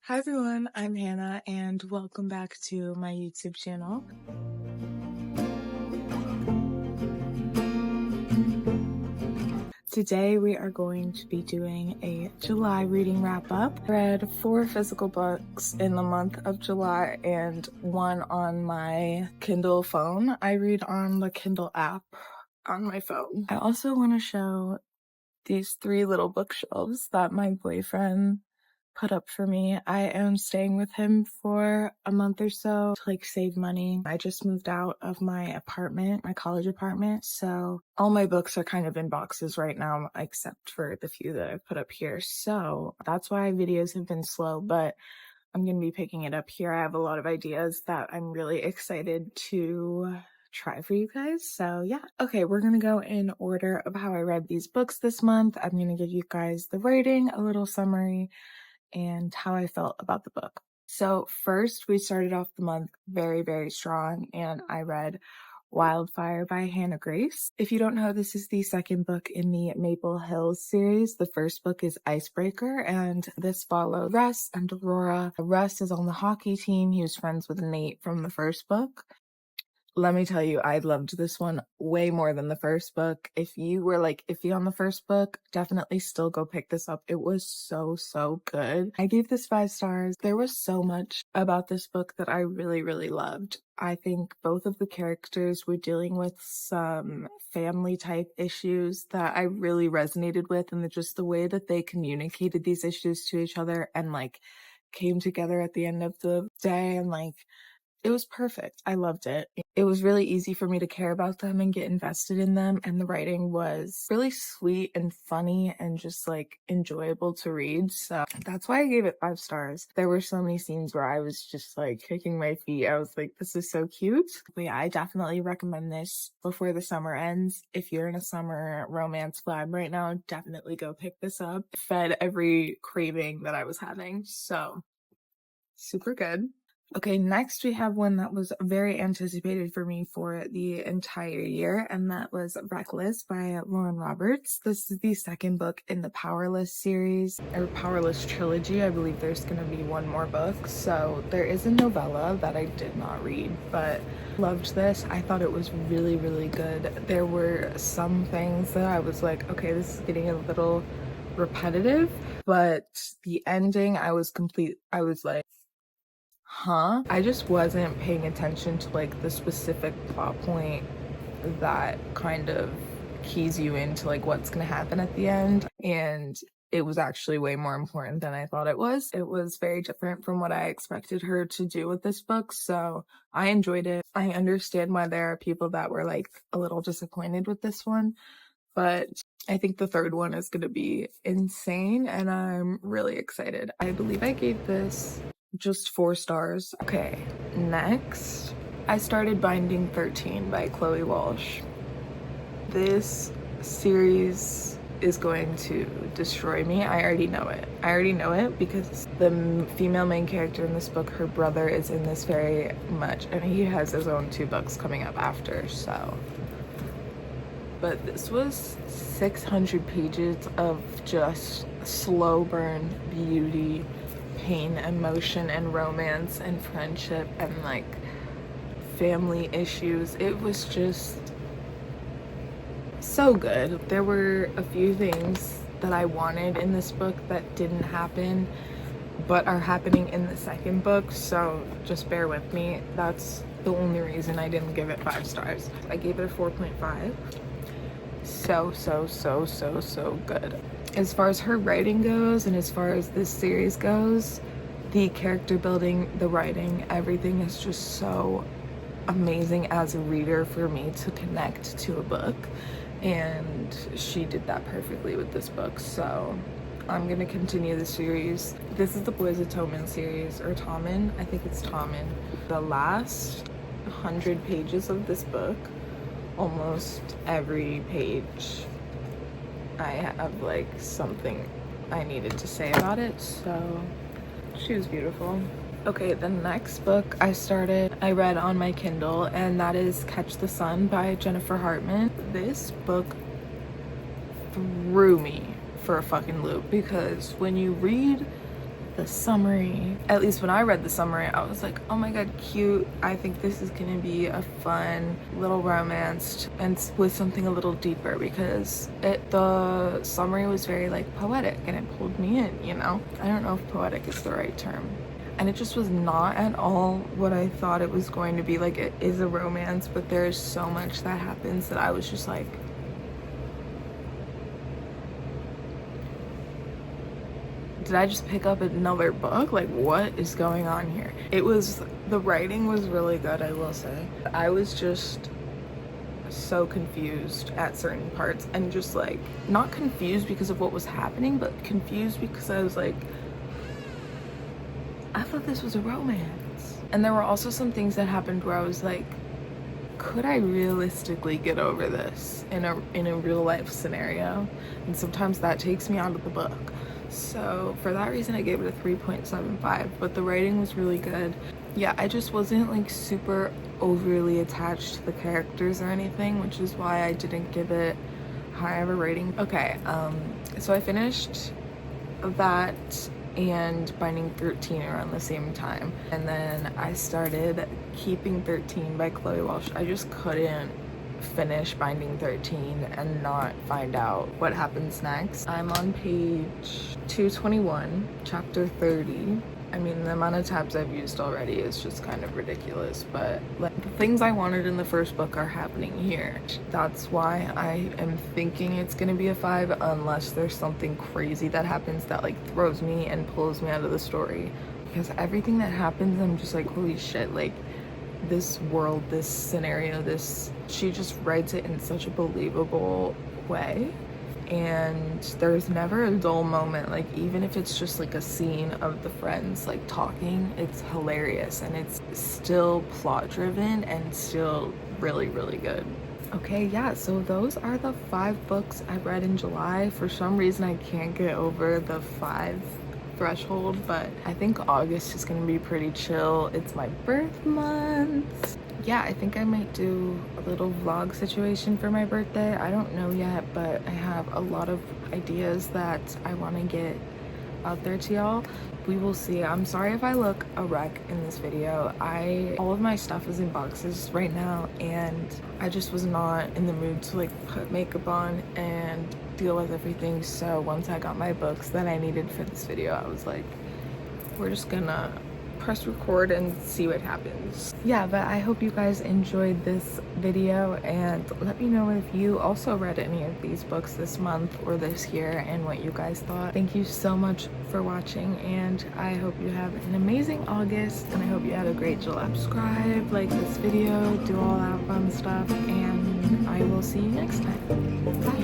Hi everyone, I'm Hannah and welcome back to my YouTube channel. Today we are going to be doing a July reading wrap up. I read 4 physical books in the month of July and 1 on my Kindle phone. I read on the Kindle app on my phone. I also want to show these 3 little bookshelves that my boyfriend put up for me. I am staying with him for a month or so to save money. I just moved out of my apartment, my college apartment, so all my books are kind of in boxes right now except for the few that I've put up here. So that's why videos have been slow, but I'm going to be picking it up here. I have a lot of ideas that I'm really excited to try for you guys. So yeah. Okay, we're gonna go in order of how I read these books this month. I'm gonna give you guys the rating, a little summary, and how I felt about the book. So first, we started off the month very, very strong, and I read Wildfire by Hannah Grace. If you don't know, this is the second book in the Maple Hills series. The first book is Icebreaker, and this follows Russ and Aurora. Russ is on the hockey team. He was friends with Nate from the first book. Let me tell you, I loved this one way more than the first book. If you were iffy on the first book, definitely still go pick this up. It was so good. I gave this 5 stars. There was so much about this book that I really, really loved. I think both of the characters were dealing with some family type issues that I really resonated with, and just the way that they communicated these issues to each other and came together at the end of the day, and it was perfect. I loved it. It was really easy for me to care about them and get invested in them, and the writing was really sweet and funny and just enjoyable to read. So that's why I gave it 5 stars. There were so many scenes where I was just kicking my feet. I was like, this is so cute. But yeah, I definitely recommend this before the summer ends. If you're in a summer romance vibe right now, definitely go pick this up. It fed every craving that I was having. So super good. Okay, next we have one that was very anticipated for me for the entire year, and that was Reckless by Lauren Roberts. This is the second book in the Powerless series, or Powerless trilogy. I believe there's going to be one more book. So there is a novella that I did not read, but loved this. I thought it was really, really good. There were some things that I was like, okay, this is getting a little repetitive, but the ending, I was like, I just wasn't paying attention to the specific plot point that kind of keys you into what's gonna happen at the end, and it was actually way more important than I thought it was. It was very different from what I expected her to do with this book, so I enjoyed it. I understand why there are people that were a little disappointed with this one, but I think the third one is gonna be insane, and I'm really excited. I believe I gave this just 4 stars. Okay, next, I started Binding 13 by Chloe Walsh. This series is going to destroy me. I already know it because the female main character in this book, her brother is in this very much, and he has his own 2 books coming up after, so. But this was 600 pages of just slow burn beauty, pain, emotion, and romance, and friendship, and family issues. It was just so good. There were a few things that I wanted in this book that didn't happen, but are happening in the second book, so just bear with me. That's the only reason I didn't give it 5 stars. I gave it a 4.5. So good. As far as her writing goes, and as far as this series goes, the character building, the writing, everything is just so amazing as a reader for me to connect to a book, and she did that perfectly with this book. So I'm gonna continue the series. This is the Boys of Tommen series, or Tommen, I think it's Tommen. The last 100 pages of this book, almost every page I have something I needed to say about it, so she was beautiful. Okay, the next book I read on my Kindle, and that is Catch the Sun by Jennifer Hartman. This book threw me for a fucking loop, because when you read the summary. At least when I read the summary, I was like, oh my god, cute. I think this is gonna be a fun little romance and with something a little deeper, because the summary was very like poetic and it pulled me in, you know? I don't know if poetic is the right term. And it just was not at all what I thought it was going to be. Like, it is a romance, but there's so much that happens that I was just like, did I just pick up another book? Like, what is going on here? The writing was really good, I will say. I was just so confused at certain parts, and just like, not confused because of what was happening, but confused because I was like, I thought this was a romance. And there were also some things that happened where I was like, could I realistically get over this in a real life scenario? And sometimes that takes me out of the book. So for that reason, I gave it a 3.75, but the writing was really good. Yeah, I just wasn't like super overly attached to the characters or anything, which is why I didn't give it high of a rating. Okay, so I finished that and Binding 13 around the same time, and then I started Keeping 13 by Chloe Walsh. I just couldn't finish Binding 13 and not find out what happens next. I'm on page 221, chapter 30. I mean, the amount of tabs I've used already is just kind of ridiculous, but like, the things I wanted in the first book are happening here. That's why I am thinking it's gonna be a 5, unless there's something crazy that happens that like throws me and pulls me out of the story. Because everything that happens, I'm just like, holy shit, like, this world, this scenario, she just writes it in such a believable way. And there's never a dull moment. Like, even if it's just like a scene of the friends like talking, it's hilarious, and it's still plot driven and still really, really good. Okay, yeah, so those are the 5 books I read in July. For some reason, I can't get over the 5 threshold, but I think August is gonna be pretty chill. It's my birth month. Yeah, I think I might do a little vlog situation for my birthday. I don't know yet, but I have a lot of ideas that I want to get out there to y'all. We will see. I'm sorry if I look a wreck in this video. All of my stuff is in boxes right now, and I just was not in the mood to like put makeup on and deal with everything. So once I got my books that I needed for this video, I was like, we're just gonna press record and see what happens. Yeah, but I hope you guys enjoyed this video, and let me know if you also read any of these books this month or this year and what you guys thought. Thank you so much for watching, and I hope you have an amazing August, and I hope you had a great July. Subscribe, like this video, do all that fun stuff, and I will see you next time. Bye.